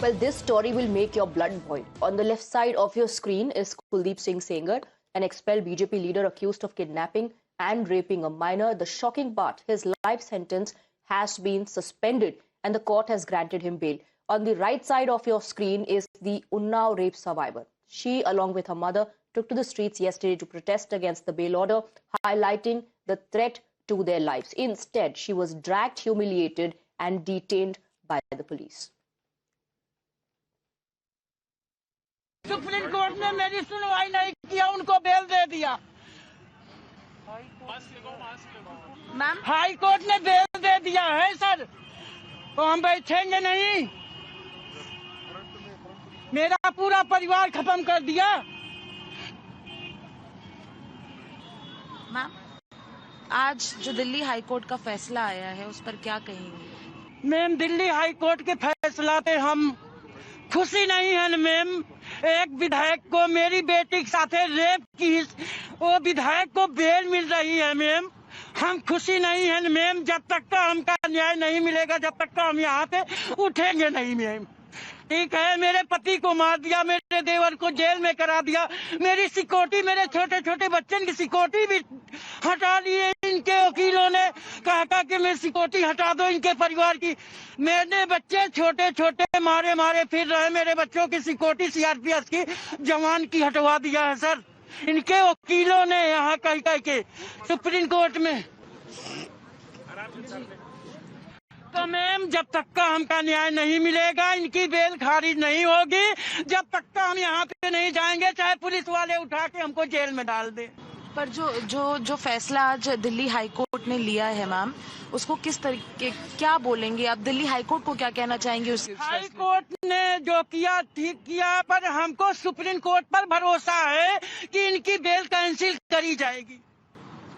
Well, this story will make your blood boil. On the left side of your screen is Kuldeep Singh Sengar, an expelled BJP leader accused of kidnapping and raping a minor. The shocking part, his life sentence has been suspended and the court has granted him bail. On the right side of your screen is the Unnao rape survivor. She, along with her mother, took to the streets yesterday to protest against the bail order, highlighting the threat to their lives. Instead, she was dragged, humiliated and detained by the police. Supreme court ने मेरी सुनवाई नहीं किया, उनको bell दे दिया। Ma'am, high court ने bell दे दिया है सर, तो हम बैठेंगे नहीं। मेरा पूरा परिवार खत्म कर दिया। मैम, आज जो दिल्ली हाई कोर्ट का फैसला आया है उस पर क्या कहेंगे? मैम, दिल्ली हाई कोर्ट के फैसला पे हम खुशी नहीं है मैम। एक विधायक को मेरी बेटी के साथ रेप की, वो विधायक को बेल मिल रही है मैम। हम खुशी नहीं है मैम। जब तक का हमका न्याय नहीं मिलेगा, जब तक का हम यहाँ पे उठेंगे नहीं मैम। ठीक है, मेरे पति को मार दिया, मेरे देवर को जेल में करा दिया, मेरी सिक्योरिटी, मेरे छोटे छोटे बच्चों की सिक्योरिटी भी हटा ली है। इनके वकीलों ने कहा कि मैं सिक्योरिटी हटा दो इनके परिवार की। मेरे बच्चे छोटे छोटे मारे मारे फिर रहे, मेरे बच्चों की सिक्योरिटी सीआरपीएफ की जवान की हटवा दिया है सर। इनके वकीलों ने यहाँ कह के सुप्रीम कोर्ट में। तो मैम, जब तक का हमका न्याय नहीं मिलेगा, इनकी बेल खारिज नहीं होगी, जब तक का हम यहाँ पे नहीं जाएंगे, चाहे पुलिस वाले उठा के हमको जेल में डाल दे। पर जो फैसला आज दिल्ली हाई कोर्ट ने लिया है मैम, उसको किस तरीके, क्या बोलेंगे आप? दिल्ली हाई कोर्ट को क्या कहना चाहेंगे? उस हाई कोर्ट ने जो किया ठीक किया, पर हमको सुप्रीम कोर्ट पर भरोसा है कि इनकी बेल कैंसिल करी जाएगी।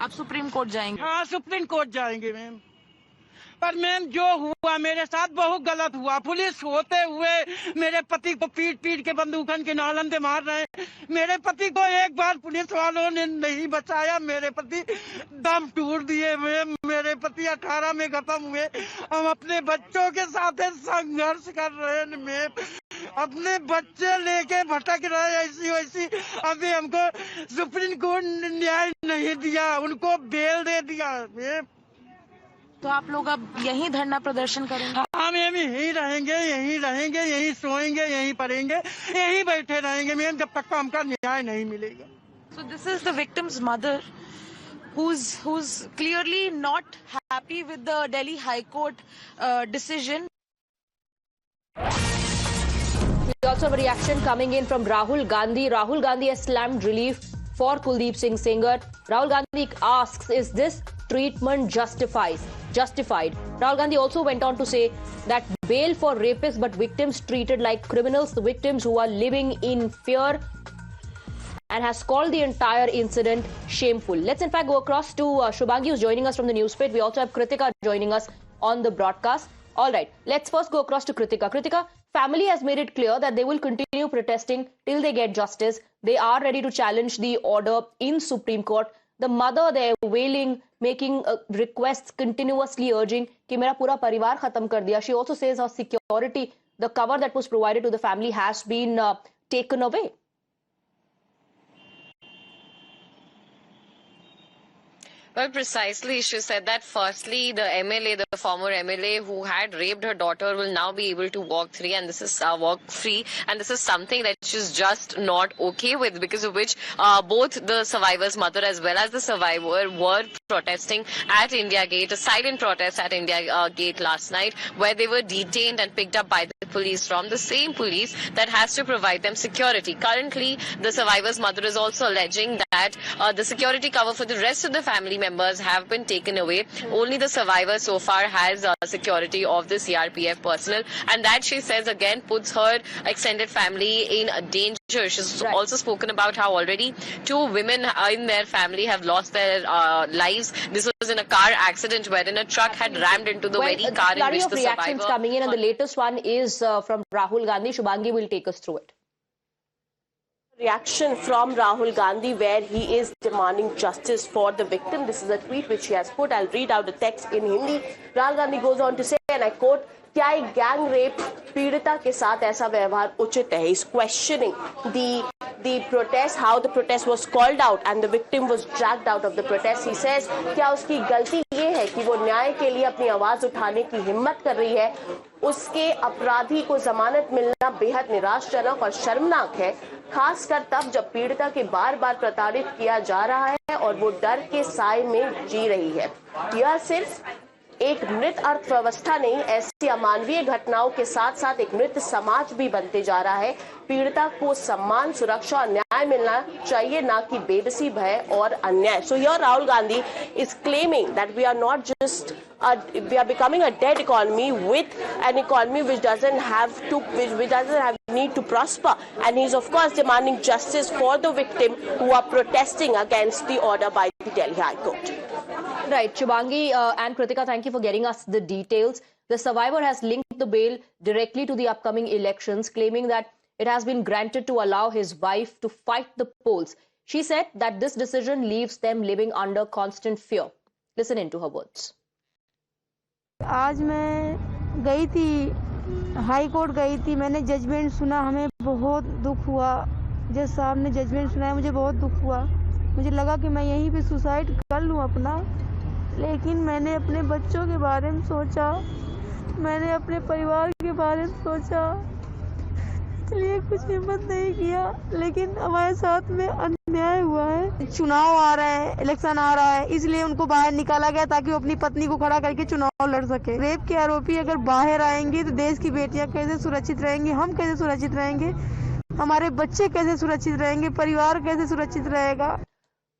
आप सुप्रीम कोर्ट जाएंगे? हाँ, सुप्रीम कोर्ट जाएंगे मैम। पर मैम, जो हुआ मेरे साथ बहुत गलत हुआ। पुलिस होते हुए मेरे पति को पीट पीट के बंदूकन के नालन से मार रहे हैं। मेरे पति को एक बार पुलिस वालों ने नहीं बचाया, मेरे पति दम तोड़ दिए मैम। मेरे पति 18 में खत्म हुए। हम अपने बच्चों के साथ संघर्ष कर रहे हैं मैम। अपने बच्चे लेके भटक रहे ऐसी वैसी। अभी हमको सुप्रीम कोर्ट ने न्याय नहीं दिया, उनको बेल दे दिया मैम। तो आप लोग अब यहीं धरना प्रदर्शन करेंगे? हाँ मैम, यहीं रहेंगे, यहीं सोएंगे, यहीं पढ़ेंगे, यहीं बैठे रहेंगे मैम, जब तक हमका न्याय नहीं मिलेगा। So this is the victim's mother who's clearly not happy with the Delhi High Court decision. We also have a reaction coming in from Rahul Gandhi. Rahul Gandhi has slammed relief for Kuldeep Singh Sengar. Rahul Gandhi asks, is this treatment justified? Rahul Gandhi also went on to say that bail for rapists but victims treated like criminals, the victims who are living in fear, and has called the entire incident shameful. Let's in fact go across to Shubhangi, who's joining us from the newsfeed. We also have Kritika joining us on the broadcast. All right, let's first go across to Kritika. Kritika, family has made it clear that they will continue protesting till they get justice. They are ready to challenge the order in Supreme Court. The mother there wailing, making requests, continuously urging कि मेरा पूरा परिवार खत्म कर दिया. She also says her security, the cover that was provided to the family has been taken away. Well, precisely, she said that firstly, the MLA, the former MLA who had raped her daughter will now be able to walk free, and this is something that she's just not okay with, because of which both the survivor's mother as well as the survivor were protesting at India Gate, a silent protest at India Gate last night, where they were detained and picked up by the police, from the same police that has to provide them security. Currently, the survivor's mother is also alleging that the security cover for the rest of the family members have been taken away. Only the survivor so far has security of the CRPF personnel, and that, she says, again puts her extended family in danger. She's also spoken about how already 2 women in their family have lost their lives. This was in a car accident wherein a truck had rammed into the very car in which the survivor... reactions coming in, and the latest one is from Rahul Gandhi. Shubhangi will take us through it. Reaction from Rahul Gandhi, where he is demanding justice for the victim. This is a tweet which he has put. I'll read out the text in Hindi. Rahul Gandhi goes on to say, and I quote, क्या एक gang rape पीड़िता के साथ ऐसा व्यवहार उचित है? Is questioning the protest, how the protest was called out and the victim was dragged out of the protest. He says, क्या उसकी गलती ये है कि वो न्याय के लिए अपनी आवाज उठाने की हिम्मत कर रही है? उसके अपराधी को जमानत मिलना बेहद निराशजनक और शर्मनाक है, खासकर तब जब पीड़िता के बार बार प्रताड़ित किया जा रहा है और वो डर के साए में जी रही है। यह सिर्फ एक मृत अर्थव्यवस्था नहीं, ऐसी अमानवीय घटनाओं के साथ साथ एक मृत समाज भी बनते जा रहा है। पीड़िता को सम्मान, सुरक्षा और न्याय मिलना चाहिए, ना कि बेबसी, भय और अन्याय। So here Rahul Gandhi is claiming that we are not just we are becoming a dead economy with an economy which doesn't have need to prosper, and he is of course demanding justice for the victim who are protesting against the order by the Delhi High Court. Right, Shubhangi and Kritika, thank you for getting us the details. The survivor has linked the bail directly to the upcoming elections, claiming that it has been granted to allow his wife to fight the polls. She said that this decision leaves them living under constant fear. Listen into her words. आज मैं गई थी, high court गई थी, मैंने judgement सुना, हमें बहुत दुख हुआ। जज साहब ने जजमेंट सुनाया, मुझे बहुत दुख हुआ। मुझे लगा कि मैं यहीं पे सुसाइड कर लूं अपना, लेकिन मैंने अपने बच्चों के बारे में सोचा, मैंने अपने परिवार के बारे में सोचा, इसलिए कुछ हिम्मत नहीं किया। लेकिन हमारे साथ में अन्याय हुआ है। चुनाव आ रहा है, इलेक्शन आ रहा है, इसलिए उनको बाहर निकाला गया ताकि वो अपनी पत्नी को खड़ा करके चुनाव लड़ सके। रेप के आरोपी अगर बाहर आएंगे तो देश की बेटियां कैसे सुरक्षित रहेंगी, हम कैसे सुरक्षित रहेंगे, हमारे बच्चे कैसे सुरक्षित रहेंगे, परिवार कैसे सुरक्षित रहेगा।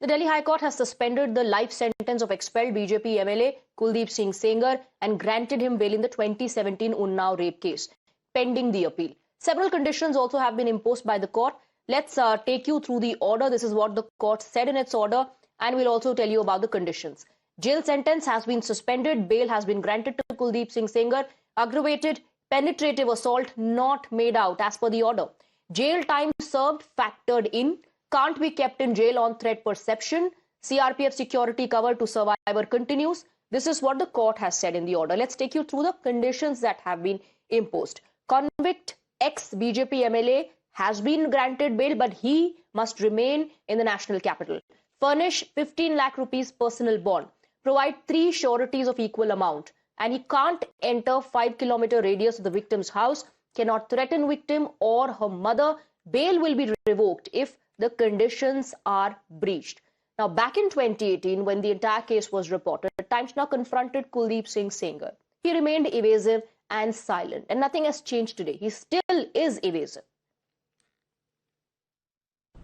The Delhi High Court has suspended the life sentence of expelled BJP MLA Kuldeep Singh Sengar and granted him bail in the 2017 Unnao rape case, pending the appeal. Several conditions also have been imposed by the court. Let's take you through the order. This is what the court said in its order, and we'll also tell you about the conditions. Jail sentence has been suspended. Bail has been granted to Kuldeep Singh Sengar. Aggravated penetrative assault not made out as per the order. Jail time served factored in. Can't be kept in jail on threat perception. CRPF security cover to survivor continues. This is what the court has said in the order. Let's take you through the conditions that have been imposed. Convict ex-BJP MLA has been granted bail, but he must remain in the national capital. Furnish 15 lakh rupees personal bond. Provide 3 sureties of equal amount. And he can't enter 5-kilometer radius of the victim's house, cannot threaten victim or her mother. Bail will be revoked if the conditions are breached. Now, back in 2018, when the entire case was reported, Times Now confronted Kuldeep Singh Sengar. He remained evasive and silent, and nothing has changed today. He still is evasive.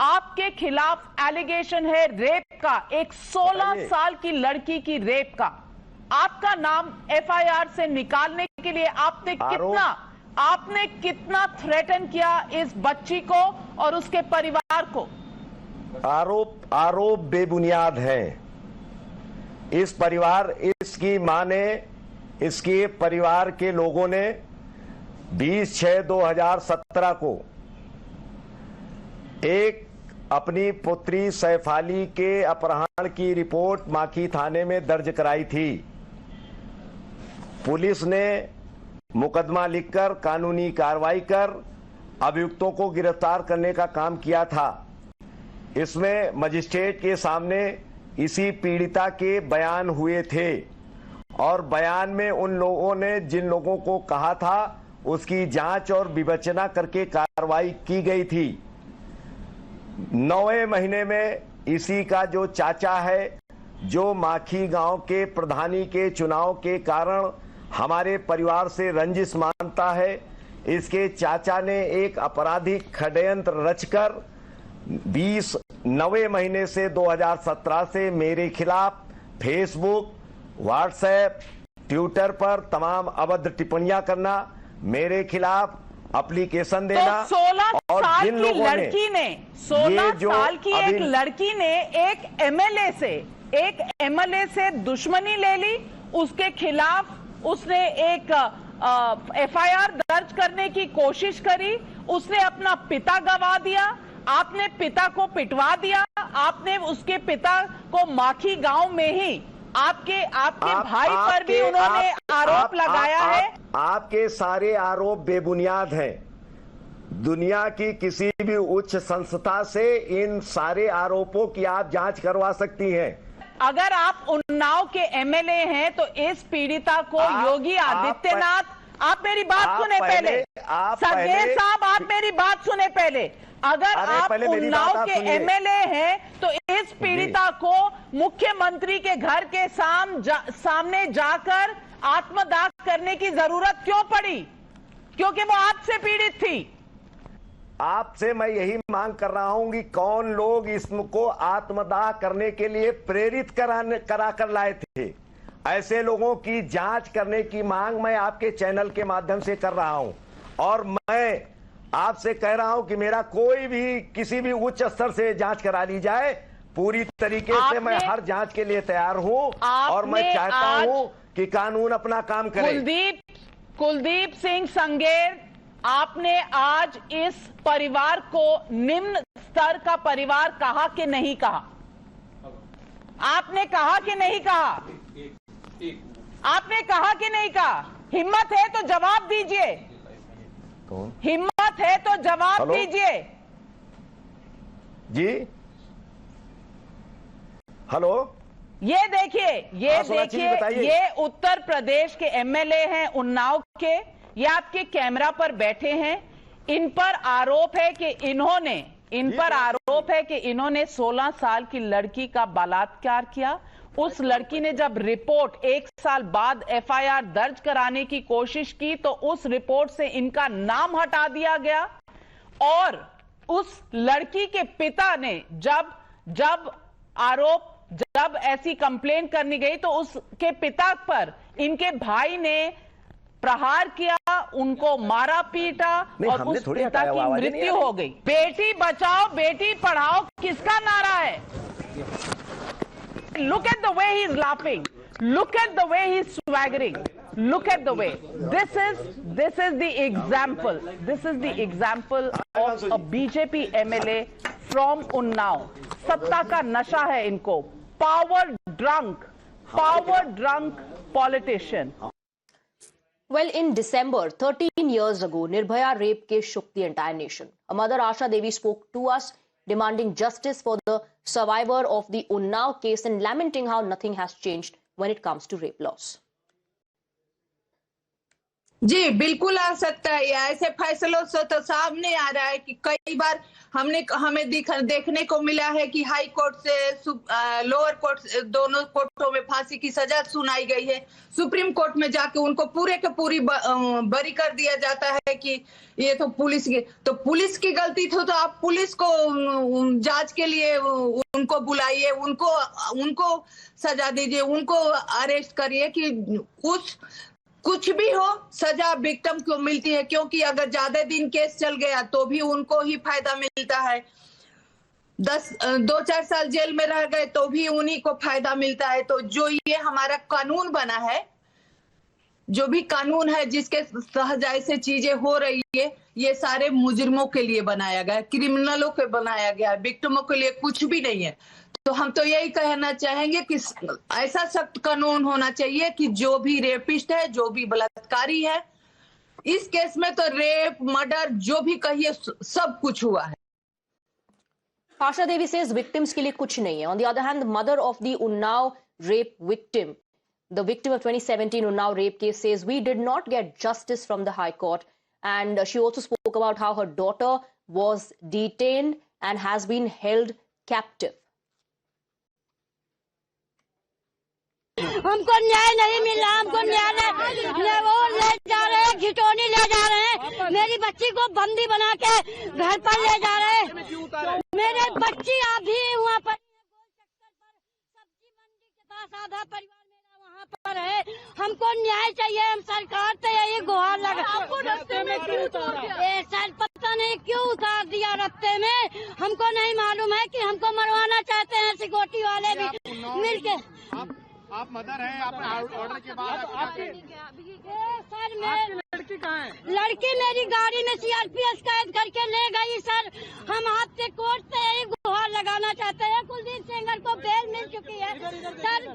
आपके खिलाफ allegation है rape का, एक 16 साल की लड़की की rape का। आपका नाम एफआईआर से निकालने के लिए आपने कितना थ्रेटन किया इस बच्ची को और उसके परिवार को? आरोप बेबुनियाद है। इसकी मां ने, इसके परिवार के लोगों ने 20/6/2017 को एक अपनी पुत्री सैफाली के अपहरण की रिपोर्ट माखी थाने में दर्ज कराई थी। पुलिस ने मुकदमा लिखकर कानूनी कार्रवाई कर अभियुक्तों को गिरफ्तार करने का काम किया था। इसमें मजिस्ट्रेट के सामने इसी पीड़िता के बयान हुए थे और बयान में उन लोगों ने जिन लोगों को कहा था उसकी जांच और विवेचना करके कार्रवाई की गई थी। 9वें महीने में इसी का जो चाचा है, जो माखी गांव के प्रधानी के चुनाव के कारण हमारे परिवार से रंजिश मानता है, इसके चाचा ने एक आपराधिक षड्यंत्र रचकर 9वें महीने से 2017 से मेरे खिलाफ फेसबुक, व्हाट्सएप, ट्विटर पर तमाम अभद्र टिप्पणियां करना, मेरे खिलाफ एप्लीकेशन देना। तो 16 साल की लड़की ने 16 साल की एक लड़की ने एक एमएलए से दुश्मनी ले ली, उसके खिलाफ उसने एक एफआईआर दर्ज करने की कोशिश करी, उसने अपना पिता गवा दिया, आपने पिता को पिटवा दिया, आपने उसके पिता को माखी गांव में ही आपके भाई पर भी उन्होंने आरोप लगाया है। आपके सारे आरोप बेबुनियाद हैं। दुनिया की किसी भी उच्च संस्था से इन सारे आरोपों की आप जांच करवा सकती हैं। अगर आप उन्नाव के एमएलए हैं तो इस पीड़िता को योगी आदित्यनाथ, आप मेरी बात सुने पहले, सरगेर साहब आप मेरी बात सुने पहले। अगर आप उन्नाव के एमएलए हैं तो इस पीड़िता को मुख्यमंत्री के घर के सामने जाकर आत्मदाह करने की जरूरत क्यों पड़ी? क्योंकि वो आपसे पीड़ित थी। आपसे मैं यही मांग कर रहा हूं कि कौन लोग इसको आत्मदाह करने के लिए प्रेरित कराकर लाए थे। ऐसे लोगों की जांच करने की मांग मैं आपके चैनल के माध्यम से कर रहा हूं। और मैं आपसे कह रहा हूं कि मेरा कोई भी किसी भी उच्च स्तर से जांच करा ली जाए, पूरी तरीके से मैं हर जांच के लिए तैयार हूं। और मैं चाहता हूं कि कानून अपना काम करे। कुलदीप सिंह सेंगर, आपने आज इस परिवार को निम्न स्तर का परिवार कहा कि नहीं कहा? आपने कहा कि नहीं कहा? आपने कहा कि नहीं कहा? हिम्मत है तो जवाब दीजिए। हिम्मत है तो जवाब दीजिए। जी हेलो, ये देखिए, ये उत्तर प्रदेश के एमएलए हैं उन्नाव के। ये आपके कैमरा पर बैठे हैं। इन पर आरोप है कि इन्होंने 16 साल की लड़की का बलात्कार किया। उस लड़की ने जब रिपोर्ट 1 साल बाद एफआईआर दर्ज कराने की कोशिश की तो उस रिपोर्ट से इनका नाम हटा दिया गया। और उस लड़की के पिता ने जब ऐसी कंप्लेंट करनी गई तो उसके पिता पर इनके भाई ने प्रहार किया, उनको मारा पीटा और उस पिता की मृत्यु हो गई। बेटी बचाओ बेटी पढ़ाओ किसका नारा है? Look at the way he's laughing. Look at the way he's swaggering. Look at the way. This is the example. This is the example of a BJP MLA from Unnao. सत्ता का नशा है इनको। Power drunk politician. Well, in December, 13 years ago, Nirbhaya rape case shook the entire nation. A mother, Asha Devi, spoke to us demanding justice for the survivor of the Unnao case and lamenting how nothing has changed when it comes to rape laws. जी बिल्कुल आ सकता है। ऐसे फैसलों से तो सामने आ रहा है कि कई बार हमें देखने को मिला है कि हाई कोर्ट से लोअर कोर्ट, दोनों कोर्टों में फांसी की सजा सुनाई गई है। सुप्रीम कोर्ट में जाके उनको पूरे के पूरी बरी कर दिया जाता है कि ये तो पुलिस की गलती थी। तो आप पुलिस को जांच के लिए उनको बुलाइए, उनको सजा दीजिए, उनको अरेस्ट करिए कि कुछ भी हो सजा विक्टिम को मिलती है। क्योंकि अगर ज्यादा दिन केस चल गया तो भी उनको ही फायदा मिलता है। 2-4 साल जेल में रह गए तो भी उन्हीं को फायदा मिलता है। तो जो ये हमारा कानून बना है, जो भी कानून है जिसके सहज ऐसे चीजें हो रही है, ये सारे मुजरिमों के लिए बनाया गया है, क्रिमिनलों के बनाया गया है, विक्टिमों के लिए कुछ भी नहीं है। तो हम तो यही कहना चाहेंगे कि ऐसा सख्त कानून होना चाहिए कि जो भी रेपिस्ट है, जो भी बलात्कारी है, इस केस में तो रेप, मर्डर जो भी कहिए सब कुछ हुआ है। Asha Devi says victims के लिए कुछ नहीं है. On the other hand, the mother of the Unnao rape victim, the victim of 2017 Unnao rape case, says we did not get justice from the High Court, and she also spoke about how her daughter was detained and has been held captive. हमको न्याय नहीं मिल रहा, हमको न्याय वो ले जा रहे हैं, घिटौनी ले जा रहे हैं, मेरी बच्ची को बंदी बना के घर पर ले जा रहे हैं। मेरे बच्ची अभी वहाँ पर सब्जी मंडी के पास आधा परिवार मेरा वहाँ पर है। हमको न्याय चाहिए, हम सरकार से यही गुहार लगा। आपको रास्ते में क्यों उतारा? सर पता नहीं क्यों उतार दिया रास्ते में, हमको नहीं मालूम है कि हमको मरवाना चाहते हैं सिक्योरिटी वाले भी मिलके। आप मदर हैं, आप ऑर्डर के बाद सर लड़की कहाँ है? लड़की मेरी गाड़ी में सीआरपीएफ कैद करके ले गई सर। हम आपसे कोर्ट से यही गुहार लगाना चाहते हैं। कुलदीप सेंगर को बेल मिल चुकी है सर,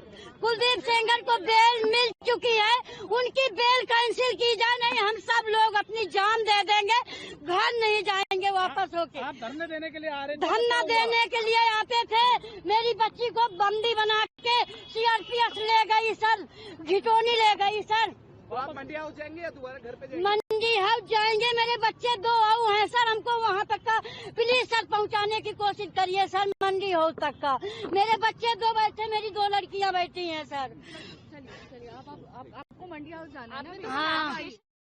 कुलदीप सेंगर को बेल मिल चुकी है, उनकी बेल कैंसिल की जाए, नहीं हम सब लोग अपनी जान दे देंगे, घर नहीं जाएंगे वापस होके। आप धरने देने के लिए आ रहे थे? धरना देने के लिए आते थे, मेरी बच्ची को बंदी बना के सीआरपीएफ ले गई सर, घिटोनी ले गई सर। आप मंडी हाउस जाएंगे या दोबारा घर पे जाएंगे? मंडी हाउस जाएंगे, मेरे बच्चे 2 आऊ हैं सर, हमको वहाँ तक का प्लीज सर पहुँचाने की कोशिश करिए सर, मंडी हाउस तक का। मेरे बच्चे 2 बैठे, मेरी 2 लड़कियाँ बैठी हैं सर। चलिए आप आपको मंडी हाउस जाना है ना? हाँ।